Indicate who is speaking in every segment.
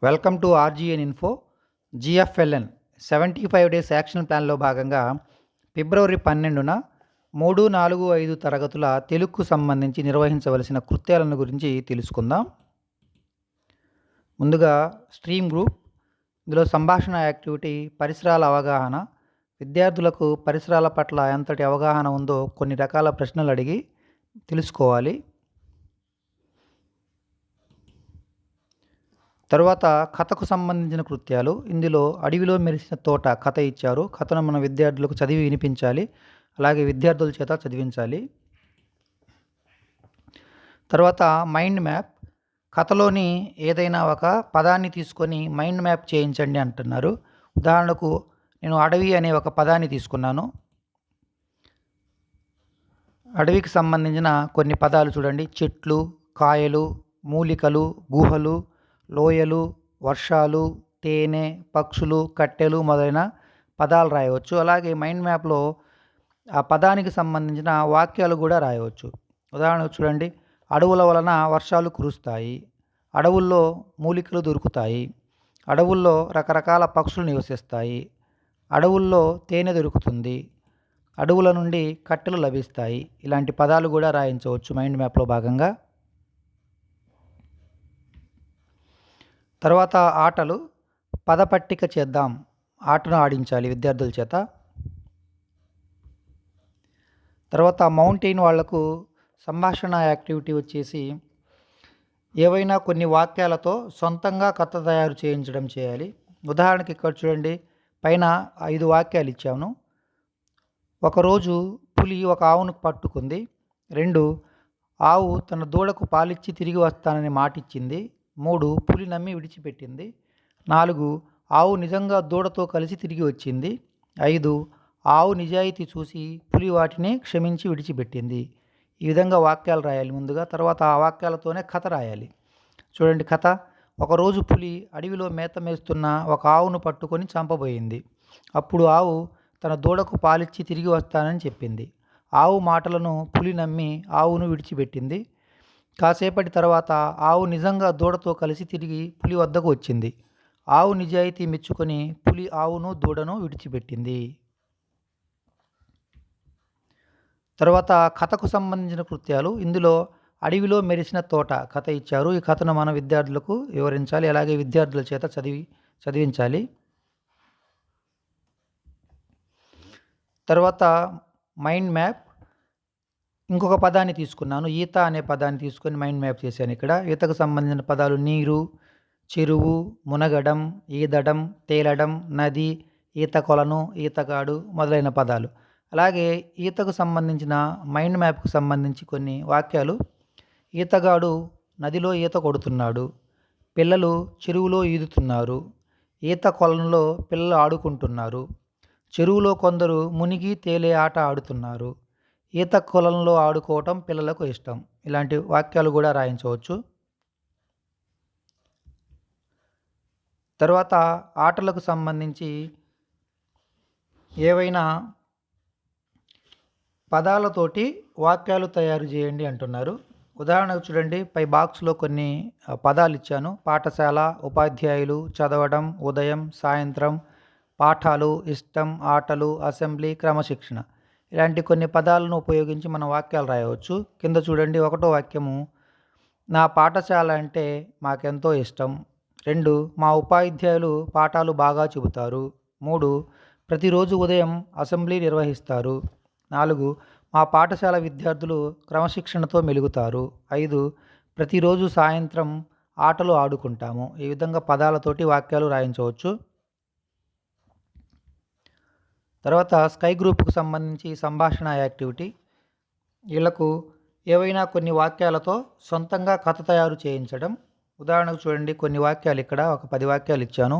Speaker 1: Welcome to RGN info. జిఎఫ్ఎల్ఎన్ 75 days action ప్లాన్లో భాగంగా ఫిబ్రవరి 12న 3, 4, 5 తరగతుల తెలుగుకు సంబంధించి నిర్వహించవలసిన కృత్యాలను గురించి తెలుసుకుందాం. ముందుగా స్ట్రీమ్ గ్రూప్. ఇందులో సంభాషణ యాక్టివిటీ పరిసరాల అవగాహన. విద్యార్థులకు పరిసరాల పట్ల ఎంతటి అవగాహన ఉందో కొన్ని రకాల ప్రశ్నలు అడిగి తెలుసుకోవాలి. తరువాత కథకు సంబంధించిన కృత్యాలు. ఇందులో అడవిలో మెరిసిన తోట కథ ఇచ్చారు. కథను మన విద్యార్థులకు చదివి వినిపించాలి, అలాగే విద్యార్థుల చేత చదివించాలి. తర్వాత మైండ్ మ్యాప్. కథలోని ఏదైనా ఒక పదాన్ని తీసుకొని మైండ్ మ్యాప్ చేయించండి అంటున్నారు. ఉదాహరణకు నేను అడవి అనే ఒక పదాన్ని తీసుకున్నాను. అడవికి సంబంధించిన కొన్ని పదాలు చూడండి. చెట్లు, కాయలు, మూలికలు, గుహలు, లోయలు, వర్షాలు, తేనె, పక్షులు, కట్టెలు మొదలైన పదాలు రాయవచ్చు. అలాగే మైండ్ మ్యాప్లో ఆ పదానికి సంబంధించిన వాక్యాలు కూడా రాయవచ్చు. ఉదాహరణకు చూడండి, అడవుల వలన వర్షాలు కురుస్తాయి, అడవుల్లో మూలికలు దొరుకుతాయి, అడవుల్లో రకరకాల పక్షులు నివసిస్తాయి, అడవుల్లో తేనె దొరుకుతుంది, అడవుల నుండి కట్టెలు లభిస్తాయి. ఇలాంటి పదాలు కూడా రాయించవచ్చు మైండ్ మ్యాప్లో భాగంగా. తర్వాత ఆటలు. పదపట్టిక చేద్దాం. ఆటను ఆడించాలి విద్యార్థుల చేత. తర్వాత మౌంటైన్ వాళ్లకు సంభాషణ యాక్టివిటీ వచ్చేసి ఏవైనా కొన్ని వాక్యాలతో సొంతంగా కథ తయారు చేయాలి. ఉదాహరణకి ఇక్కడ చూడండి, పైన 5 వాక్యాలు ఇచ్చాను. ఒకరోజు పులి ఒక ఆవును పట్టుకుంది. 2, ఆవు తన దూడకు పాలిచ్చి తిరిగి వస్తానని మాటిచ్చింది. 3, పులి నమ్మి విడిచిపెట్టింది. 4, ఆవు నిజంగా దూడతో కలిసి తిరిగి వచ్చింది. 5, ఆవు నిజాయితీ చూసి పులి వాటిని క్షమించి విడిచిపెట్టింది. ఈ విధంగా వాక్యాలు రాయాలి ముందుగా. తర్వాత ఆ వాక్యాలతోనే కథ రాయాలి. చూడండి కథ. ఒకరోజు పులి అడవిలో మేత మేస్తున్న ఒక ఆవును పట్టుకొని చంపబోయింది. అప్పుడు ఆవు తన దూడకు పాలిచ్చి తిరిగి వస్తానని చెప్పింది. ఆవు మాటలను పులి నమ్మి ఆవును విడిచిపెట్టింది. కాసేపటి తర్వాత ఆవు నిజంగా దూడతో కలిసి తిరిగి పులి వద్దకు వచ్చింది. ఆవు నిజాయితీ మెచ్చుకొని పులి ఆవును దూడను విడిచిపెట్టింది. తర్వాత కథకు సంబంధించిన కృత్యాలు. ఇందులో అడవిలో మెరిసిన తోట కథ ఇచ్చారు. ఈ కథను మన విద్యార్థులకు వివరించాలి, అలాగే విద్యార్థుల చేత చదివించాలి. తర్వాత మైండ్ మ్యాప్. ఇంకొక పదాన్ని తీసుకున్నాను, ఈత అనే పదాన్ని తీసుకొని మైండ్ మ్యాప్ చేశాను. ఇక్కడ ఈతకు సంబంధించిన పదాలు నీరు, చెరువు, మునగడం, ఈదడం, తేలడం, నది, ఈత కొలను, ఈతగాడు మొదలైన పదాలు. అలాగే ఈతకు సంబంధించిన మైండ్ మ్యాప్కు సంబంధించి కొన్ని వాక్యాలు. ఈతగాడు నదిలో ఈత కొడుతున్నాడు, పిల్లలు చెరువులో ఈదుతున్నారు, ఈత కొలంలో పిల్లలు ఆడుకుంటున్నారు, చెరువులో కొందరు మునిగి తేలే ఆట ఆడుతున్నారు, ఈత కొలంలో ఆడుకోవటం పిల్లలకు ఇష్టం. ఇలాంటి వాక్యాలు కూడా రాయించవచ్చు. తర్వాత ఆటలకు సంబంధించి ఏవైనా పదాలతోటి వాక్యాలు తయారు చేయండి అంటున్నారు. ఉదాహరణకు చూడండి, పై బాక్స్లో కొన్ని పదాలు ఇచ్చాను. పాఠశాల, ఉపాధ్యాయులు, చదవడం, ఉదయం, సాయంత్రం, పాఠాలు, ఇష్టం, ఆటలు, అసెంబ్లీ, క్రమశిక్షణ. ఇలాంటి కొన్ని పదాలను ఉపయోగించి మనం వాక్యాలు రాయవచ్చు. కింద చూడండి, 1వ వాక్యము, నా పాఠశాల అంటే మాకెంతో ఇష్టం. 2, మా ఉపాధ్యాయులు పాఠాలు బాగా చెబుతారు. 3, ప్రతిరోజు ఉదయం అసెంబ్లీ నిర్వహిస్తారు. 4, మా పాఠశాల విద్యార్థులు క్రమశిక్షణతో మెలుగుతారు. 5, ప్రతిరోజు సాయంత్రం ఆటలు ఆడుకుంటాము. ఈ విధంగా పదాలతోటి వాక్యాలు రాయించవచ్చు. తర్వాత స్కై గ్రూప్కు సంబంధించి సంభాషణ యాక్టివిటీ. వీళ్లకు ఏవైనా కొన్ని వాక్యాలతో సొంతంగా కథ తయారు చేయించడం. ఉదాహరణకు చూడండి, కొన్ని వాక్యాలు ఇక్కడ ఒక 10 వాక్యాలు ఇచ్చాను.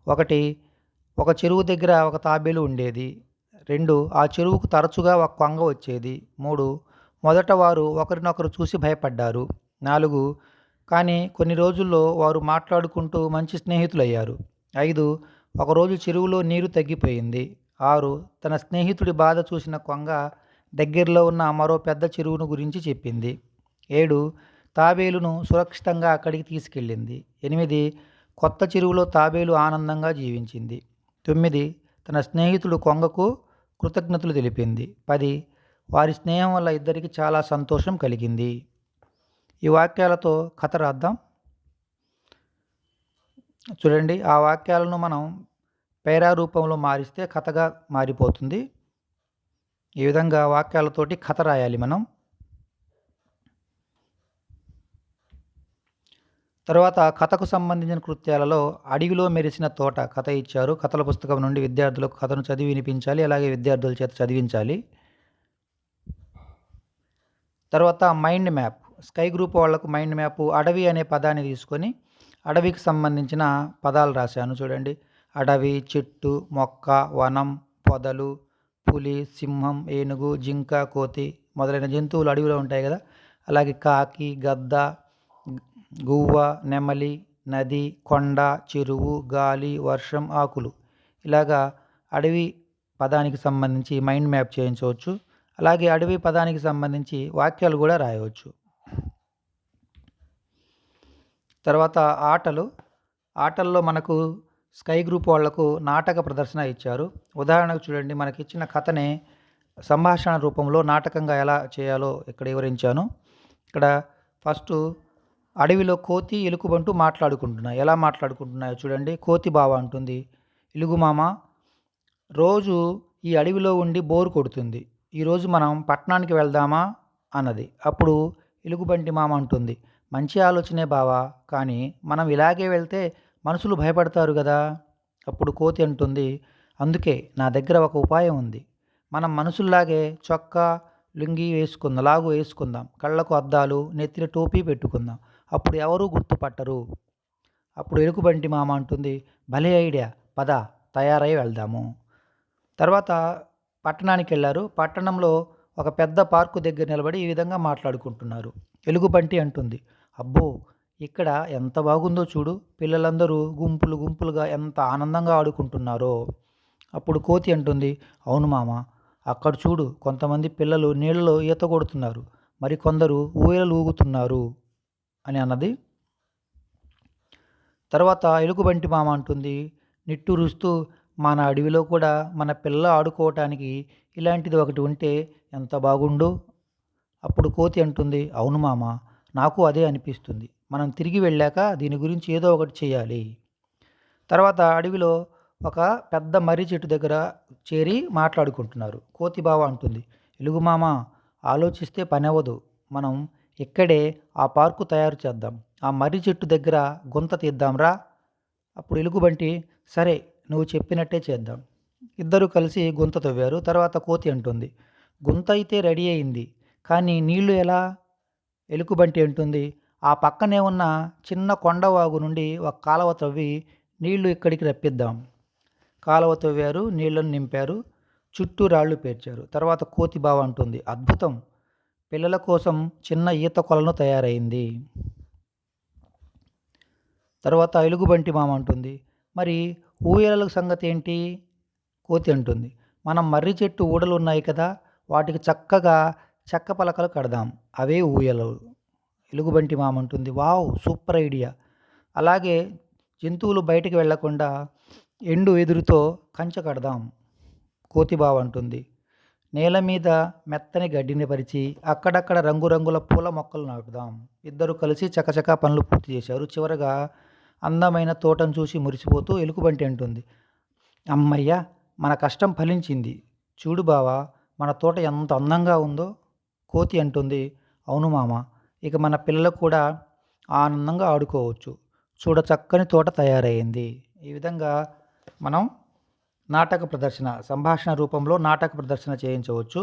Speaker 1: 1, ఒక చెరువు దగ్గర ఒక తాబేలు ఉండేది. 2, ఆ చెరువుకు తరచుగా ఒక కొంగ వచ్చేది. 3, మొదట వారు ఒకరినొకరు చూసి భయపడ్డారు. 4, కానీ కొన్ని రోజుల్లో వారు మాట్లాడుకుంటూ మంచి స్నేహితులయ్యారు. 5, ఒకరోజు చెరువులో నీరు తగ్గిపోయింది. 6, తన స్నేహితుడి బాధ చూసిన కొంగ దగ్గరలో ఉన్న మరో పెద్ద చెరువును గురించి చెప్పింది. 7, తాబేలును సురక్షితంగా అక్కడికి తీసుకెళ్ళింది. 8, కొత్త చెరువులో తాబేలు ఆనందంగా జీవించింది. 9 తన స్నేహితుడు కొంగకు కృతజ్ఞతలు తెలిపింది. 10 వారి స్నేహం వల్ల ఇద్దరికి చాలా సంతోషం కలిగింది. ఈ వాక్యాలతో కథ రాద్దాం. చూడండి, ఆ వాక్యాలను మనం పేరా రూపంలో మారిస్తే కథగా మారిపోతుంది. ఈ విధంగా వాక్యాలతోటి కథ రాయాలి మనం. తర్వాత కథకు సంబంధించిన కృత్యాలలో అడవిలో మెరిసిన తోట కథ ఇచ్చారు. కథల పుస్తకం నుండి విద్యార్థులకు కథను చదివి వినిపించాలి. అలాగే విద్యార్థుల చేత చదివించాలి. తర్వాత మైండ్ మ్యాప్. స్కై గ్రూప్ వాళ్లకు మైండ్ మ్యాప్ అడవి అనే పదాన్ని తీసుకొని అడవికి సంబంధించిన పదాలు రాశాను. చూడండి, అడవి, చెట్టు, మొక్క, వనం, పొదలు, పులి, సింహం, ఏనుగు, జింక, కోతి మొదలైన జంతువులు అడవిలో ఉంటాయి కదా. అలాగే కాకి, గద్ద, గువ్వ, నెమలి, నది, కొండ, చెరువు, గాలి, వర్షం, ఆకులు. ఇలాగా అడవి పదానికి సంబంధించి మైండ్ మ్యాప్ చేయించవచ్చు. అలాగే అడవి పదానికి సంబంధించి వాక్యాలు కూడా రాయవచ్చు. తర్వాత ఆటల్లో మనకు స్కై గ్రూప్ వాళ్లకు నాటక ప్రదర్శన ఇచ్చారు. ఉదాహరణకు చూడండి, మనకి ఇచ్చిన కథనే సంభాషణ రూపంలో నాటకంగా ఎలా చేయాలో ఇక్కడ వివరించాను. ఇక్కడ ఫస్ట్ అడవిలో కోతి, ఎలుగుబంటు మాట్లాడుకుంటున్నాయి. ఎలా మాట్లాడుకుంటున్నాయో చూడండి. కోతి బావ అంటుంది, ఎలుగు మామ, రోజు ఈ అడవిలో ఉండి బోరు కొడుతుంది. ఈరోజు మనం పట్టణానికి వెళ్దామా అన్నది. అప్పుడు ఎలుగుబంటి మామ అంటుంది, మంచి ఆలోచనే బావా, కానీ మనం ఇలాగే వెళ్తే మనుషులు భయపడతారు కదా. అప్పుడు కోతి అంటుంది, అందుకే నా దగ్గర ఒక ఉపాయం ఉంది. మనం మనుషుల్లాగే చొక్కా, లుంగి వేసుకుందాం, కళ్ళకు అద్దాలు, నెత్తిన టోపీ పెట్టుకుందాం. అప్పుడు ఎవరూ గుర్తుపట్టరు. అప్పుడు ఎలుగుబంటి మామ అంటుంది, భలే ఐడియా, పద తయారై వెళ్దాము. తర్వాత పట్టణానికి వెళ్ళారు. పట్టణంలో ఒక పెద్ద పార్కు దగ్గర నిలబడి ఈ విధంగా మాట్లాడుకుంటున్నారు. ఎలుగుబంటి అంటుంది, అబ్బో, ఇక్కడ ఎంత బాగుందో చూడు, పిల్లలందరూ గుంపులు గుంపులుగా ఎంత ఆనందంగా ఆడుకుంటున్నారో. అప్పుడు కోతి అంటుంది, అవును మామ, అక్కడ చూడు, కొంతమంది పిల్లలు నీళ్ళలో ఈత కొడుతున్నారు, మరికొందరు ఊయలు ఊగుతున్నారు అని అన్నది. తర్వాత ఎలుగుబంటి మామ అంటుంది, నిట్టూరుస్తూ, మన అడవిలో కూడా మన పిల్ల ఆడుకోవటానికి ఇలాంటిది ఒకటి ఉంటే ఎంత బాగుండు. అప్పుడు కోతి అంటుంది, అవును మామ, నాకు అదే అనిపిస్తుంది. మనం తిరిగి వెళ్ళాక దీని గురించి ఏదో ఒకటి చేయాలి. తర్వాత అడవిలో ఒక పెద్ద మర్రి చెట్టు దగ్గర చేరి మాట్లాడుకుంటున్నారు. కోతి బావ అంటుంది, ఎలుగుమామ, ఆలోచిస్తే పని అవ్వదు. మనం ఇక్కడే ఆ పార్కు తయారు చేద్దాం. ఆ మర్రి చెట్టు దగ్గర గుంత తీద్దాంరా. అప్పుడు ఎలుగుబంటి, సరే, నువ్వు చెప్పినట్టే చేద్దాం. ఇద్దరు కలిసి గుంత తవ్వారు. తర్వాత కోతి అంటుంది, గుంత అయితే రెడీ అయింది, కానీ నీళ్లు ఎలా? ఎలుగుబంటి అంటుంది, ఆ పక్కనే ఉన్న చిన్న కొండవాగు నుండి ఒక కాలువ తవ్వి నీళ్లు ఇక్కడికి రప్పిద్దాం. కాలువ తవ్వారు, నీళ్లను నింపారు, చుట్టూ రాళ్లు పేర్చారు. తర్వాత కోతి బావ అంటుంది, అద్భుతం, పిల్లల కోసం చిన్న ఈత కొలను తయారైంది. తర్వాత ఎలుగుబంటి మామ అంటుంది, మరి ఊయలల సంగతి ఏంటి? కోతి అంటుంది, మనం మర్రి చెట్టు ఊడలు ఉన్నాయి కదా, వాటికి చక్కగా చెక్క పలకలు కడదాం, అవే ఊయలలు. ఎలుగుబంటి మామ అంటుంది, వావ్, సూపర్ ఐడియా. అలాగే జంతువులు బయటికి వెళ్లకుండా ఎండు వెదురుతో కంచె కడదాం. కోతి బావ అంటుంది, నేల మీద మెత్తని గడ్డిని పరిచి అక్కడక్కడ రంగురంగుల పూల మొక్కలు నాటుదాం. ఇద్దరు కలిసి చకచకా పనులు పూర్తి చేశారు. చివరగా అందమైన తోటను చూసి మురిసిపోతూ ఎలుగుబంటి అంటుంది, అమ్మయ్య, మన కష్టం ఫలించింది. చూడు బావా, మన తోట ఎంత అందంగా ఉందో. కోతి అంటుంది, అవును మామ, ఇక మన పిల్లలు కూడా ఆనందంగా ఆడుకోవచ్చు. చూడ చక్కని తోట తయారైంది. ఈ విధంగా మనం నాటక ప్రదర్శన, సంభాషణ రూపంలో నాటక ప్రదర్శన చేయించవచ్చు.